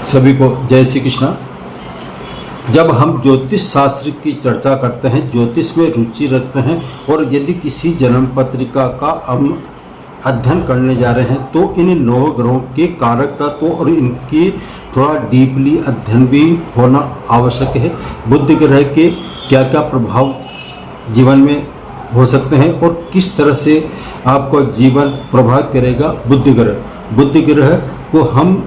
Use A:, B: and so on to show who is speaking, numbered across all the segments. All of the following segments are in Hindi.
A: सभी को जय श्री कृष्णा। जब हम ज्योतिष शास्त्र की चर्चा करते हैं, ज्योतिष में रुचि रखते हैं और यदि किसी जन्म पत्रिका का हम अध्ययन करने जा रहे हैं तो इन 9 ग्रहों के कारक तत्व और इनकी थोड़ा डीपली अध्ययन भी होना आवश्यक है। बुध ग्रह के क्या क्या प्रभाव जीवन में हो सकते हैं और किस तरह से आपका जीवन प्रभावित करेगा बुध ग्रह को हम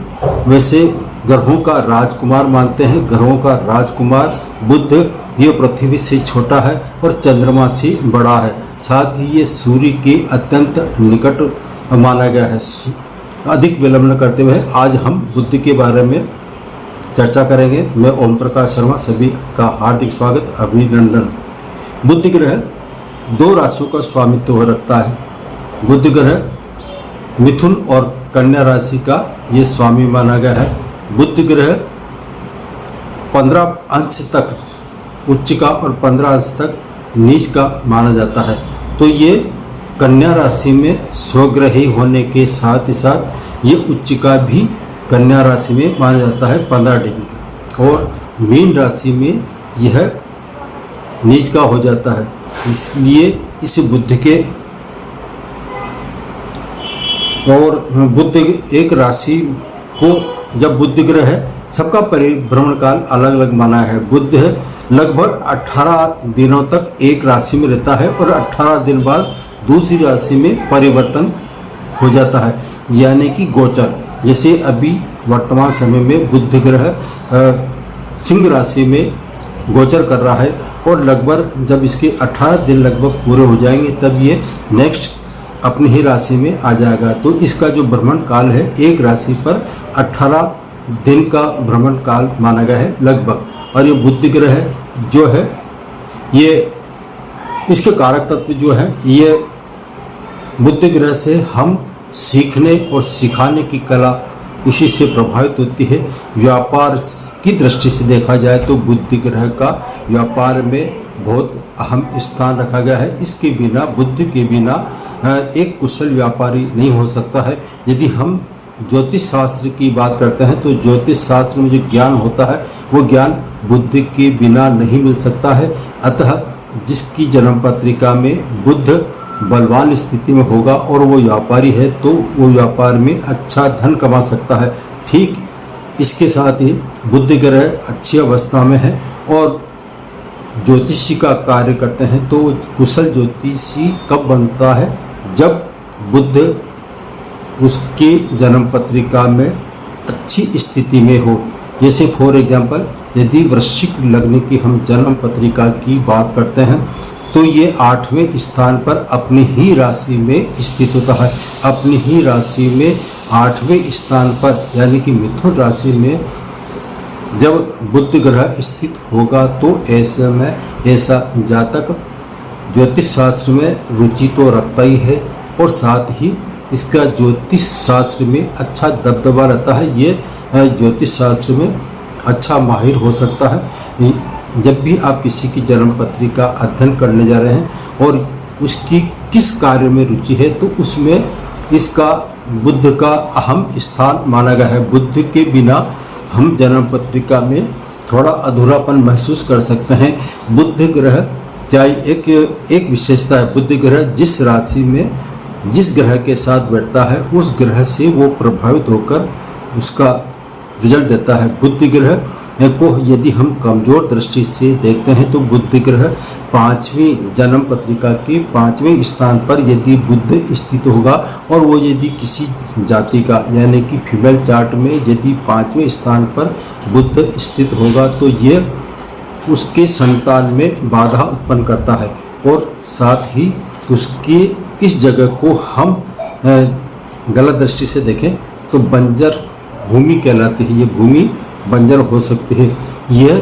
A: वैसे ग्रहों का राजकुमार मानते हैं। ग्रहों का राजकुमार बुध ये पृथ्वी से छोटा है और चंद्रमा से बड़ा है, साथ ही ये सूर्य के अत्यंत निकट माना गया है। अधिक विलंब न करते हुए आज हम बुध के बारे में चर्चा करेंगे। मैं ओम प्रकाश शर्मा, सभी का हार्दिक स्वागत, अभिनंदन। बुध ग्रह 2 राशियों का स्वामित्व रखता है। बुध ग्रह मिथुन और कन्या राशि का ये स्वामी माना गया है। बुध ग्रह 15 अंश तक उच्च का और 15 अंश तक नीच का माना जाता है। तो ये कन्या राशि में स्वग्रही होने के साथ ही साथ ये उच्च का भी कन्या राशि में माना जाता है 15 डिग्री का, और मीन राशि में यह नीच का हो जाता है। इसलिए इस बुध के और बुध एक राशि को जब बुध ग्रह है, सबका परिभ्रमण काल अलग अलग माना है। बुध लगभग 18 दिनों तक एक राशि में रहता है और 18 दिन बाद दूसरी राशि में परिवर्तन हो जाता है, यानी कि गोचर। जैसे अभी वर्तमान समय में बुध ग्रह सिंह राशि में गोचर कर रहा है और लगभग जब इसके 18 दिन लगभग पूरे हो जाएंगे तब ये नेक्स्ट अपनी ही राशि में आ जाएगा। तो इसका जो भ्रमण काल है, एक राशि पर 18 दिन का भ्रमण काल माना गया है लगभग। और ये बुध ग्रह जो है, ये इसके कारक तत्व जो है, ये बुध ग्रह से हम सीखने और सिखाने की कला इसी से प्रभावित होती है। व्यापार की दृष्टि से देखा जाए तो बुध ग्रह का व्यापार में बहुत अहम स्थान रखा गया है। इसके बिना, बुध के बिना एक कुशल व्यापारी नहीं हो सकता है। यदि हम ज्योतिष शास्त्र की बात करते हैं तो ज्योतिष शास्त्र में जो ज्ञान होता है वो ज्ञान बुध के बिना नहीं मिल सकता है। अतः जिसकी जन्म पत्रिका में बुध बलवान स्थिति में होगा और वो व्यापारी है तो वो व्यापार में अच्छा धन कमा सकता है। ठीक इसके साथ ही बुध ग्रह अच्छी अवस्था में है और ज्योतिषी का कार्य करते हैं। तो कुशल ज्योतिषी कब बनता है? जब बुध उसकी जन्म पत्रिका में अच्छी स्थिति में हो। जैसे फॉर एग्जांपल, यदि वृश्चिक लग्न की हम जन्म पत्रिका की बात करते हैं तो ये 8वें स्थान पर अपनी ही राशि में स्थित होता है। अपनी ही राशि में 8वें स्थान पर, यानी कि मिथुन राशि में जब बुध ग्रह स्थित होगा तो ऐसे में ऐसा जातक ज्योतिष शास्त्र में रुचि तो रखता ही है और साथ ही इसका ज्योतिष शास्त्र में अच्छा दबदबा रहता है। ये ज्योतिष शास्त्र में अच्छा माहिर हो सकता है। जब भी आप किसी की जन्म पत्रिका अध्ययन करने जा रहे हैं और उसकी किस कार्य में रुचि है तो उसमें इसका बुध का अहम स्थान माना गया है। बुध के बिना हम जन्म पत्रिका में थोड़ा अधूरापन महसूस कर सकते हैं। बुध ग्रह चाहे एक विशेषता है, बुध ग्रह जिस राशि में जिस ग्रह के साथ बैठता है उस ग्रह से वो प्रभावित होकर उसका रिजल्ट देता है। बुध ग्रह को यदि हम कमज़ोर दृष्टि से देखते हैं तो बुध ग्रह 5वीं जन्म पत्रिका के 5वें स्थान पर यदि बुध स्थित होगा और वो यदि किसी जाति का, यानी कि फीमेल चार्ट में यदि 5वें स्थान पर बुध स्थित होगा तो ये उसके संतान में बाधा उत्पन्न करता है और साथ ही उसकी इस जगह को हम गलत दृष्टि से देखें तो बंजर भूमि कहलाती है। ये भूमि बंजर हो सकती है। यह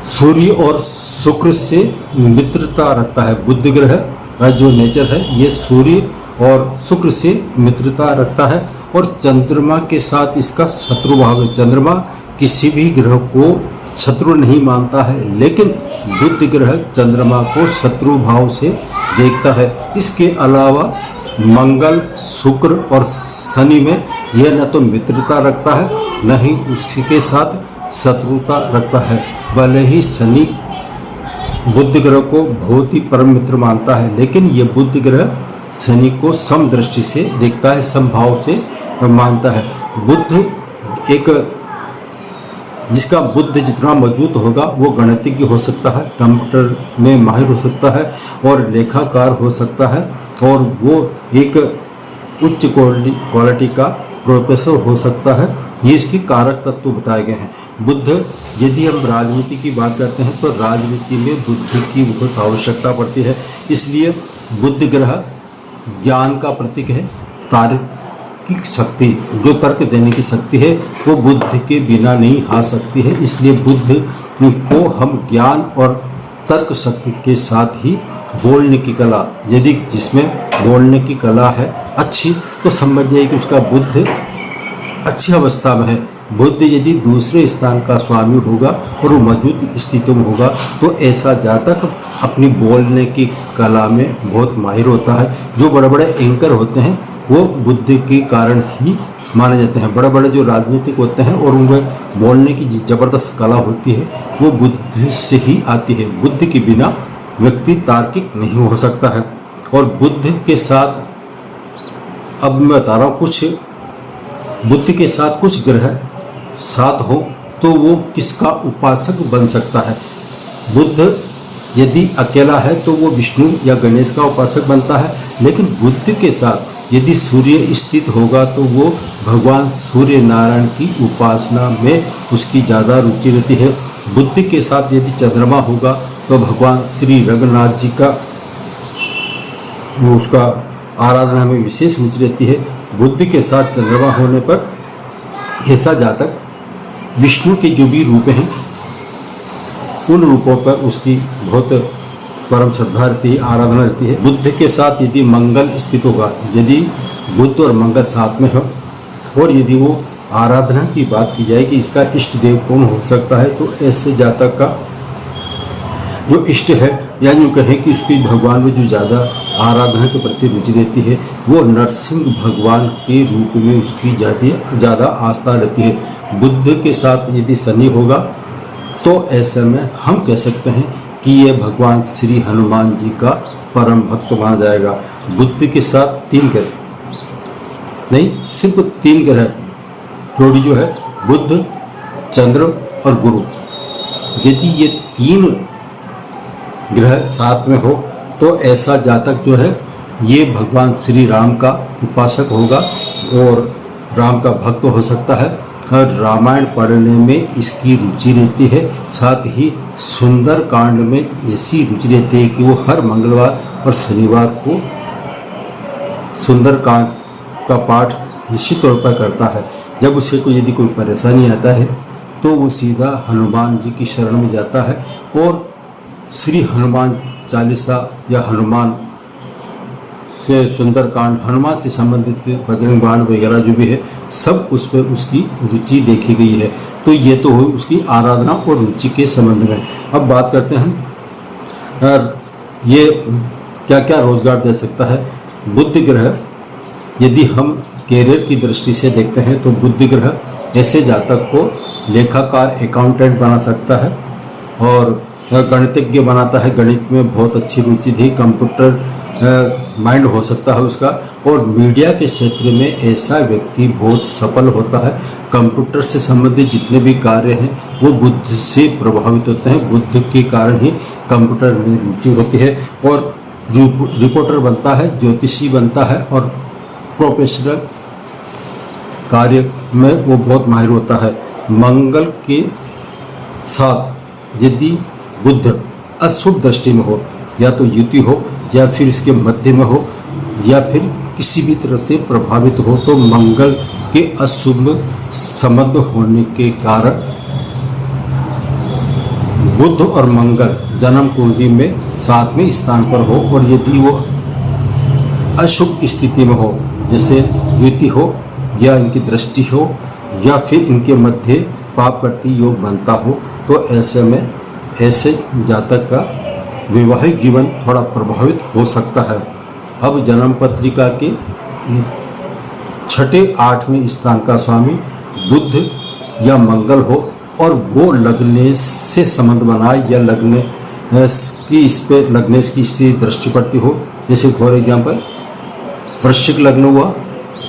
A: सूर्य और शुक्र से मित्रता रखता है। बुध ग्रह का जो नेचर है ये सूर्य और शुक्र से मित्रता रखता है और चंद्रमा के साथ इसका शत्रु भाव है। चंद्रमा किसी भी ग्रह को शत्रु नहीं मानता है, लेकिन बुध ग्रह चंद्रमा को शत्रु भाव से देखता है। इसके अलावा मंगल, शुक्र और शनि में यह न तो मित्रता रखता है न ही उसके साथ शत्रुता रखता है। भले ही शनि बुध ग्रह को बहुत ही परम मित्र मानता है, लेकिन ये बुध ग्रह शनि को सम दृष्टि से देखता है, समभाव से मानता है। बुध एक जिसका बुद्ध जितना मजबूत होगा वो गणितज्ञ हो सकता है, कंप्यूटर में माहिर हो सकता है और लेखाकार हो सकता है, और वो एक उच्च क्वालिटी का प्रोफेसर हो सकता है। ये इसके कारक तत्व बताए गए हैं। बुद्ध, यदि हम राजनीति की बात करते हैं तो राजनीति में बुद्धि की बहुत आवश्यकता पड़ती है। इसलिए बुध ग्रह ज्ञान का प्रतीक है। तार्किक शक्ति, जो तर्क देने की शक्ति है, वो बुद्ध के बिना नहीं आ सकती है। इसलिए बुद्ध को हम ज्ञान और तर्क शक्ति के साथ ही बोलने की कला, यदि जिसमें बोलने की कला है अच्छी, तो समझ जाइए कि उसका बुद्ध अच्छी अवस्था में है। बुद्ध यदि दूसरे स्थान का स्वामी होगा और वो मौजूद स्थिति में होगा तो ऐसा जातक अपनी बोलने की कला में बहुत माहिर होता है। जो बड़े बड़े एंकर होते हैं वो बुद्ध के कारण ही माने जाते हैं। बड़े बड़े जो राजनीतिक होते हैं और उनमें बोलने की ज़बरदस्त कला होती है वो बुद्ध से ही आती है। बुद्ध के बिना व्यक्ति तार्किक नहीं हो सकता है। और बुद्ध के साथ अब मैं बता रहा हूँ, कुछ बुद्ध के साथ कुछ ग्रह साथ हो तो वो किसका उपासक बन सकता है। बुद्ध यदि अकेला है तो वो विष्णु या गणेश का उपासक बनता है, लेकिन बुद्ध के साथ यदि सूर्य स्थित होगा तो वो भगवान सूर्य नारायण की उपासना में उसकी ज़्यादा रुचि रहती है। बुद्ध के साथ यदि चंद्रमा होगा तो भगवान श्री रघुनाथ जी का उसका आराधना में विशेष रुचि रहती है। बुद्ध के साथ चंद्रमा होने पर ऐसा जातक विष्णु के जो भी रूप हैं उन रूपों पर उसकी बहुत परम श्रद्धा रहती है, आराधना रहती है। बुद्ध के साथ यदि मंगल स्थित होगा, यदि बुद्ध और मंगल साथ में हो और यदि वो आराधना की बात की जाए कि इसका इष्ट देव कौन हो सकता है, तो ऐसे जातक का जो इष्ट है या यूँ कहें कि उसकी भगवान में जो ज़्यादा आराधना के प्रति रुचि रहती है वो नरसिंह भगवान के रूप में उसकी ज़्यादा आस्था रहती है। बुद्ध के साथ यदि शनि होगा तो ऐसे में हम कह सकते हैं कि ये भगवान श्री हनुमान जी का परम भक्त माना जाएगा। बुद्ध के साथ 3 ग्रह नहीं, सिर्फ 3 ग्रह जोड़ी जो है, बुद्ध, चंद्र और गुरु, यदि ये 3 ग्रह साथ में हो तो ऐसा जातक जो है ये भगवान श्री राम का उपासक होगा और राम का भक्त हो सकता है। और रामायण पढ़ने में इसकी रुचि रहती है। साथ ही सुंदर कांड में ऐसी रुचि रहती है कि वो हर मंगलवार और शनिवार को सुंदर कांड का पाठ निश्चित तौर पर करता है। जब उसे को यदि कोई परेशानी आता है तो वो सीधा हनुमान जी की शरण में जाता है और श्री हनुमान चालीसा या हनुमान से सुंदरकांड, हनुमान से संबंधित बजरंग बाण वगैरह जो भी है सब उस पर उसकी रुचि देखी गई है। तो ये तो हुई उसकी आराधना और रुचि के संबंध में। अब बात करते हैं ये क्या क्या रोजगार दे सकता है। बुध ग्रह यदि हम कैरियर की दृष्टि से देखते हैं तो बुध ग्रह ऐसे जातक को लेखाकार, अकाउंटेंट बना सकता है और गणितज्ञ बनाता है। गणित में बहुत अच्छी रुचि थी, कंप्यूटर माइंड हो सकता है उसका। और मीडिया के क्षेत्र में ऐसा व्यक्ति बहुत सफल होता है। कंप्यूटर से संबंधित जितने भी कार्य हैं वो बुद्ध से प्रभावित होते हैं। बुद्ध के कारण ही कंप्यूटर में रुचि होती है और रिपोर्टर बनता है, ज्योतिषी बनता है और प्रोफेशनल कार्य में वो बहुत माहिर होता है। मंगल के साथ यदि बुध अशुभ दृष्टि में हो, या तो युति हो या फिर इसके मध्य में हो या फिर किसी भी तरह से प्रभावित हो, तो मंगल के अशुभ संबंध होने के कारण बुध और मंगल जन्म कुंडली में साथ में स्थान पर हो और यदि वो अशुभ स्थिति में हो, जैसे युति हो या इनकी दृष्टि हो या फिर इनके मध्य पाप करती योग बनता हो, तो ऐसे में ऐसे जातक का वैवाहिक जीवन थोड़ा प्रभावित हो सकता है। अब जन्म पत्रिका के छठे आठवें स्थान का स्वामी बुध या मंगल हो और वो लग्नेश से संबंध बनाए या लग्नेश की इस पे लग्नेश की स्थिति दृष्टि पड़ती हो। जैसे फॉर एग्जाम्पल वृश्चिक लग्न हुआ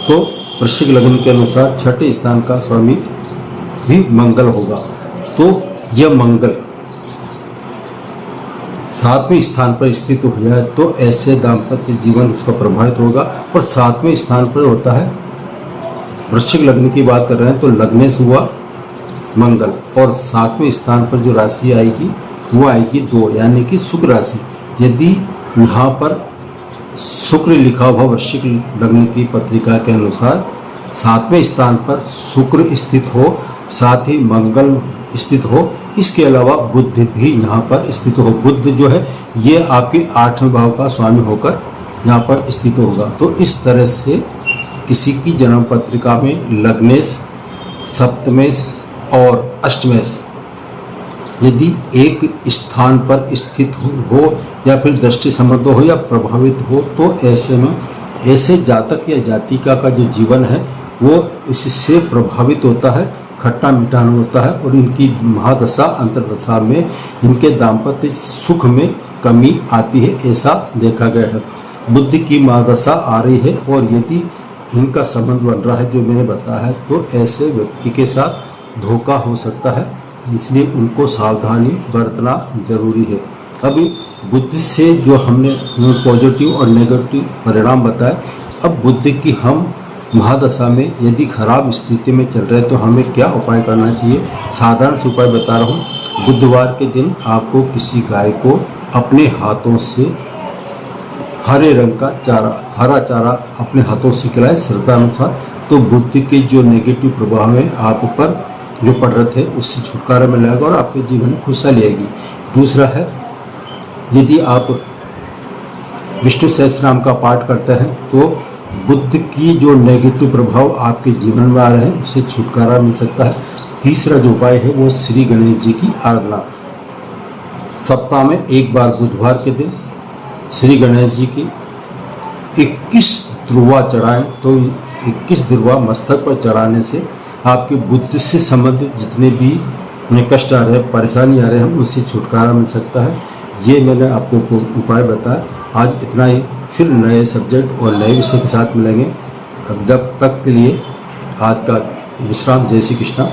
A: तो वृश्चिक लग्न के अनुसार छठे स्थान का स्वामी भी मंगल होगा। तो यह मंगल सातवें स्थान पर स्थित हो जाए तो ऐसे दाम्पत्य जीवन उसका प्रभावित होगा। और सातवें स्थान पर होता है, वृश्चिक लग्न की बात कर रहे हैं तो लग्नेश हुआ मंगल, और सातवें स्थान पर जो राशि आएगी वो आएगी 2 यानी कि शुक्र राशि। यदि यहाँ पर शुक्र लिखा हुआ वृश्चिक लग्न की पत्रिका के अनुसार सातवें स्थान पर शुक्र स्थित हो, साथ ही मंगल स्थित हो, इसके अलावा बुध भी यहाँ पर स्थित हो। बुध जो है ये आपके 8वें भाव का स्वामी होकर यहाँ पर स्थित होगा। तो इस तरह से किसी की जन्म पत्रिका में लग्नेश, सप्तमेश और अष्टमेश यदि एक स्थान पर स्थित हो या फिर दृष्टि संबंध हो या प्रभावित हो तो ऐसे में ऐसे जातक या जातिका का जो जीवन है वो इससे प्रभावित होता है, खट्टा मीठा होता है, और इनकी महादशा अंतर्दशा में इनके दाम्पत्य सुख में कमी आती है, ऐसा देखा गया है। बुद्धि की महादशा आ रही है और यदि इनका संबंध बन रहा है जो मैंने बताया है तो ऐसे व्यक्ति के साथ धोखा हो सकता है, इसलिए उनको सावधानी बरतना जरूरी है। अभी बुद्धि से जो हमने पॉजिटिव और नेगेटिव परिणाम बताए, अब बुद्धि की हम महादशा में यदि खराब स्थिति में चल रहे हैं तो हमें क्या उपाय करना चाहिए। साधारण से उपाय बता रहा हूँ। बुधवार के दिन आपको किसी गाय को अपने हाथों से हरे रंग का चारा, हरा चारा अपने हाथों से खिलाएं श्रद्धानुसार, तो बुद्धि के जो नेगेटिव प्रभाव है आप ऊपर जो पड़ रहे थे उससे छुटकारा मिलेगा और आपके जीवन में खुशहाली आएगी। दूसरा है, यदि आप विष्णु सहस्त्रनाम का पाठ करते हैं तो बुद्ध की जो नेगेटिव प्रभाव आपके जीवन में आ रहे हैं उससे छुटकारा मिल सकता है। तीसरा जो उपाय है वो श्री गणेश जी की आराधना। सप्ताह में एक बार बुधवार के दिन श्री गणेश जी की 21 ध्रुवा चढ़ाएं, तो 21 ध्रुवा मस्तक पर चढ़ाने से आपके बुद्धि से संबंधित जितने भी कष्ट आ रहे हैं, परेशानी आ रहे हैं, उससे छुटकारा मिल सकता है। ये मैंने आपको उपाय बताया। आज इतना ही, फिर नए सब्जेक्ट और नए विषय के साथ मिलेंगे। अब जब तक के लिए आज का विश्राम। जय श्री कृष्णा।